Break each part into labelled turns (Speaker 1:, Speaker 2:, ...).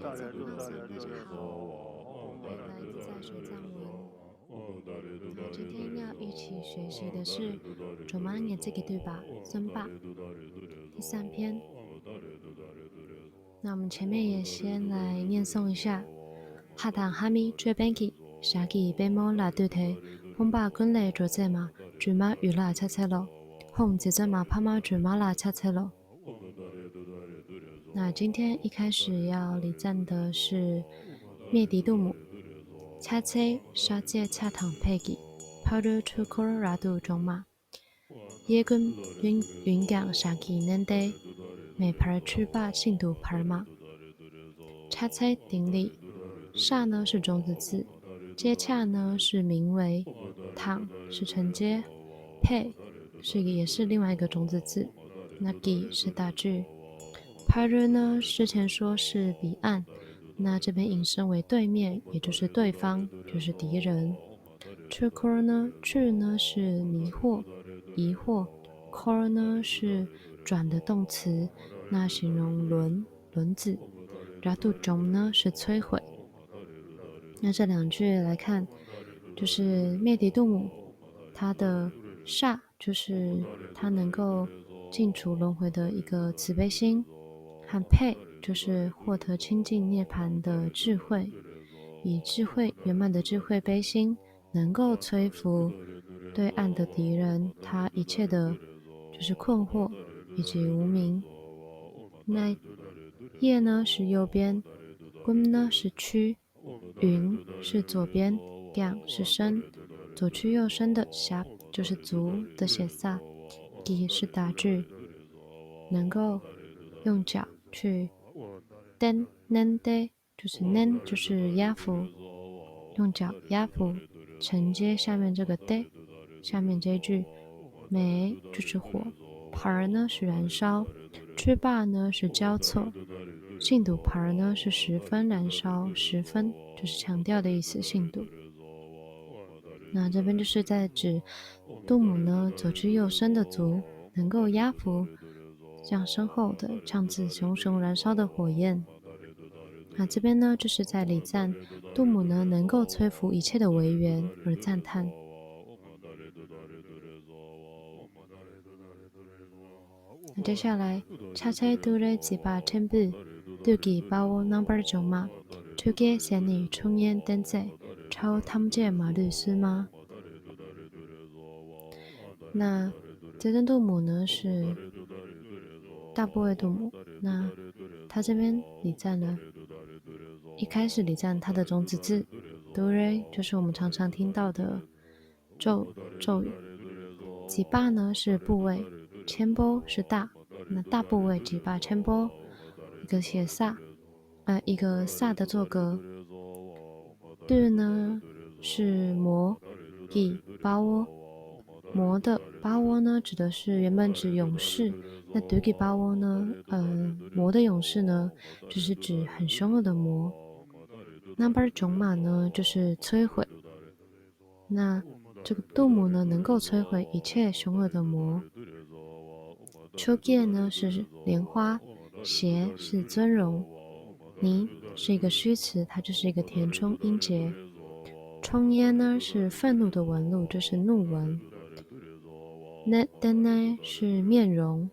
Speaker 1: 在读的所有大家好，我们来自在学藏文。那今天要一起学习的是조만예지기들바孙霸第3篇。那我们前面也先来念诵一下。하당함이최ben기샤기배모라두테홍바군레조제마주마유라차체로홍제제마파마주마라차체로。那今天一开始要礼赞的是灭敌杜姆。차체沙界恰당패기파르투코라두종마예군云港沙기는데美牌출바信徒牌马。차체顶礼，刹呢是种子字，接洽呢是名为，躺是承接，配也是另外一个种子字，那기是大句。帕日呢之前说是彼岸，那这边引申为对面，也就是对方，就是敌人。去呢是迷惑、疑惑，core呢是转的动词，那形容轮子。然后中呢是摧毁。那这两句来看，就是灭敌杜姆，他的煞就是他能够尽除轮回的一个慈悲心，和配就是获得清净涅槃的智慧，以智慧圆满的智慧悲心，能够摧伏对岸的敌人，他一切的就是困惑以及无明。那叶呢是右边，군呢是躯，云是左边，양是身，左躯右身的샵就是足的写萨，기是打句，能够用脚去뗀 nen 데就是 nen 就是压服，用脚压服承接下面这个 데， 下面这一句美就是火，牌呢是燃烧，출바呢是交错，信度牌呢是十分燃烧，十分就是强调的意思，信度。那这边就是在指杜姆呢左躯右身的足能够压服这样身后的这样子熊熊燃烧的火焰。那这边呢就是在礼赞杜姆呢能够摧伏一切的为缘而赞叹。那接下来차차이 둘의 집아 챔프 뚜기 바오 넘버 정마 투게 세니 총연 댄세超탐제 마르 스마。那这尊杜姆呢是大部位杜姆，那他这边礼赞了，一开始礼赞他的种子字，do-re就是我们常常听到的咒语，吉巴呢是部位，千波是大，那大部位吉巴千波，一个写萨，一个萨的作格，对呢是魔，给巴窝。魔的巴窝呢，指的是原本指勇士。那对给巴窝呢，魔的勇士呢，就是指很凶恶的魔。那巴种马呢，就是摧毁。那这个杜姆呢，能够摧毁一切凶恶的魔。秋叶呢是莲花，邪是尊荣，泥是一个虚词，它就是一个填充音节。冲烟呢是愤怒的纹路，就是怒纹。那灯呢是面容，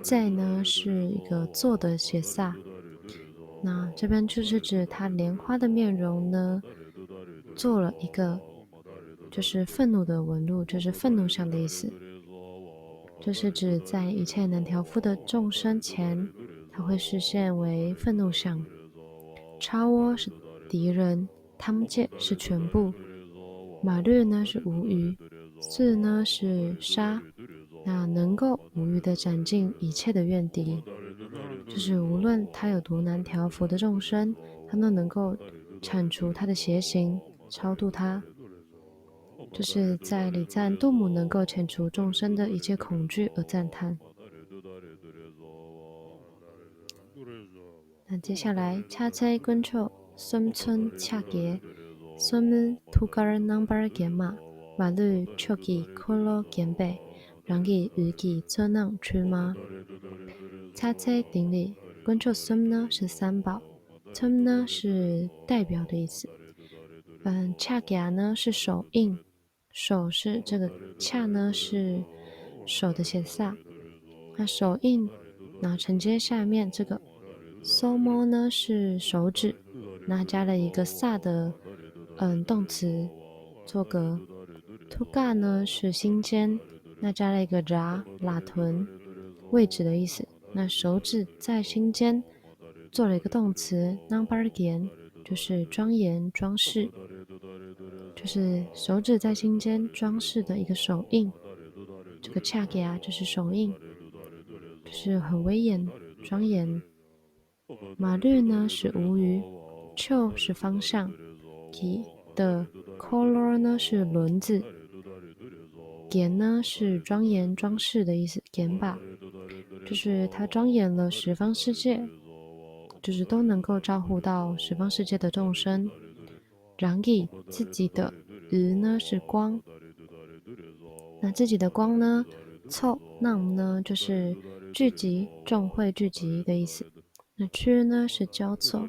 Speaker 1: 在呢是一个做的写萨，那这边就是指他莲花的面容呢做了一个就是愤怒的纹路，就是愤怒相的意思。这是指在一切能调伏的众生前，它会视现为愤怒相。超窝是敌人，他们界是全部，马略呢是无余，四呢是杀，那能够无余的斩尽一切的怨敌，就是无论他有多难调伏的众生，他都能够铲除他的邪行，超度他。就是在礼赞杜姆能够遣除众生的一切恐惧而赞叹。那接下来차차이 근처 쏨촌 차게 쏨을 투갈 남발 게마 말을 초기 콜로 겐베 랑기 의기车낭 출마。차차이顶礼，근처 쏨呢是三宝， 틈呢是代表的意思。恰给呢是手印，手是这个恰呢是手的写萨，那手印，那承接下面这个 somo 呢是手指，那加了一个萨的动词做个 tuga 呢是心尖，那加了一个拉臀位置的意思。那手指在心间做了一个动词 nambargen，就是庄严装饰，就是手指在心间装饰的一个手印。这个恰给啊就是手印，就是很威严庄严。马律呢是无余 ，cho 是方向 ，ki 的 color 呢是轮子 ，gen 呢是庄严装饰的意思 ，gen 吧，就是它庄严了十方世界，就是都能够照顾到十方世界的众生。rangi 自己的，呢是光，那自己的光呢，凑 nam 呢就是聚集众会聚集的意思。那区呢是交错，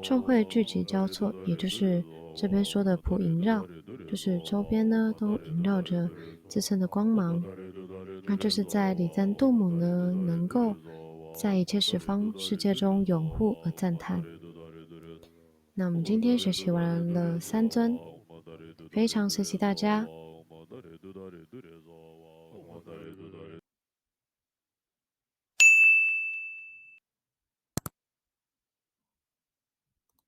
Speaker 1: 众会聚集交错，也就是这边说的普萦绕，就是周边呢都萦绕着自身的光芒。那这是在礼赞度母呢，能够在一切十方世界中拥护而赞叹。那我们今天学习完了三尊，非常谢谢大家。